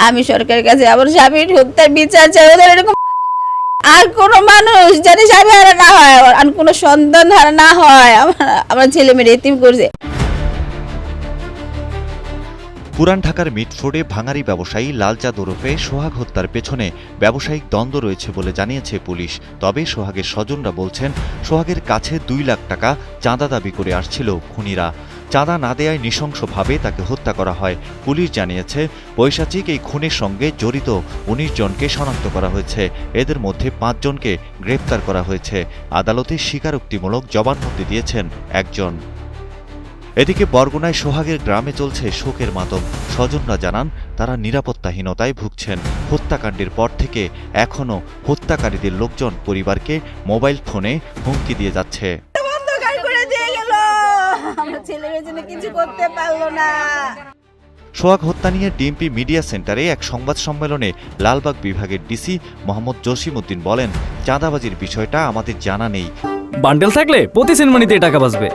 আমি সরকারের কাছে আমার স্বামীর হত্যার বিচার চাই, ওদের এরকম আর কোনো মানুষ যাতে স্বামী হারা না হয়, আর কোনো সন্তান হারা না হয়। আমার ছেলে মেয়ে এতিম করছে। পুরান ঢাকার মিটফোর্ডে ভাঙারি ব্যবসায়ী লালচাঁদ ওরফে সোহাগ হত্যার পেছনে ব্যবসায়িক দ্বন্দ্ব রয়েছে বলে জানিয়েছে পুলিশ। তবে সোহাগের স্বজনরা বলছেন, সোহাগের কাছে 2 লাখ টাকা চাঁদা দাবি করে আসছিল খুনিরা। চাঁদা না দেয়ায় নৃশংসভাবে তাকে হত্যা করা হয়। পুলিশ জানিয়েছে, পৈশাচিক এই খুনের সঙ্গে জড়িত 19 জনকে শনাক্ত করা হয়েছে। এদের মধ্যে 5 জনকে গ্রেপ্তার করা হয়েছে। আদালতে স্বীকারোক্তিমূলক জবানবন্দি দিয়েছেন একজন। এদিকে বরগুনায় সোহাগের গ্রামে চলছে শোকের মাতম। স্বজনরা জানান, তারা নিরাপত্তাহীনতায় ভুগছেন। হত্যাকাণ্ডের পর থেকে এখনও হত্যাকারীদের লোকজন পরিবারকে মোবাইল ফোনে হুমকি দিয়ে যাচ্ছে। সোহাগ হত্যা নিয়ে ডিএমপি মিডিয়া সেন্টারে এক সংবাদ সম্মেলনে লালবাগ বিভাগের ডিসি মোহাম্মদ জসিমউদ্দিন বলেন, চাঁদাবাজির বিষয়টা আমাদের জানা নেই। বান্ডেল থাকলে প্রতি সেনমানিতে টাকা বাঁচবে।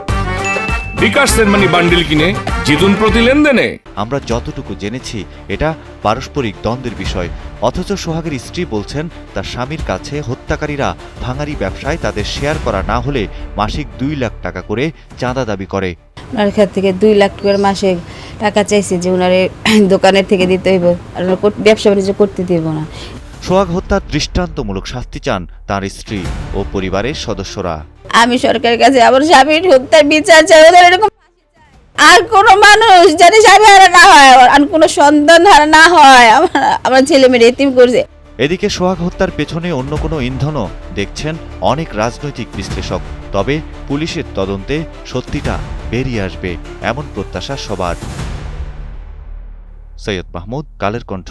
বিকাশ সেনমানি বান্ডিল কিনে জিতুন প্রতি লেনদেনে। আমরা যতটুকু জেনেছি এটা পারস্পরিক দ্বন্দ্বের বিষয়। অথচ সোহাগের স্ত্রী বলছেন, তার স্বামীর কাছে হত্যাকারীরা ভাঙারি ব্যবসায় তাদের শেয়ার করা না হলে মাসিক 2 লাখ টাকা করে চাঁদা দাবি করে। ওনার কাছ থেকে 2 লাখ টাকার মাসে টাকা চাইছে যে ওনারে দোকানের থেকে দিতে হইব, আর ব্যবসা বাণিজ্য করতে দিব না। সোহাগ হত্যার দৃষ্টান্তমূলক শাস্তি চান তার স্ত্রী ও পরিবারের সদস্যরা। আমি সরকারের কাছে আমার স্বামীর হত্যার বিচার চাই, ওদের এরকম আর কোনো মানুষ যাতে স্বামী হারা না হয়, আর কোনো সন্তান হারা না হয়। আমার ছেলে মেয়ে এতিম করছে। এদিকে সোহাগ হত্যার পেছনে অন্য কোনো ইন্ধনও দেখছেন অনেক রাজনৈতিক বিশ্লেষক। তবে পুলিশের তদন্তে সত্যিটা বেরিয়ে আসবে এমন প্রত্যাশা সবার। সৈয়দ মাহমুদ, কালের কণ্ঠ।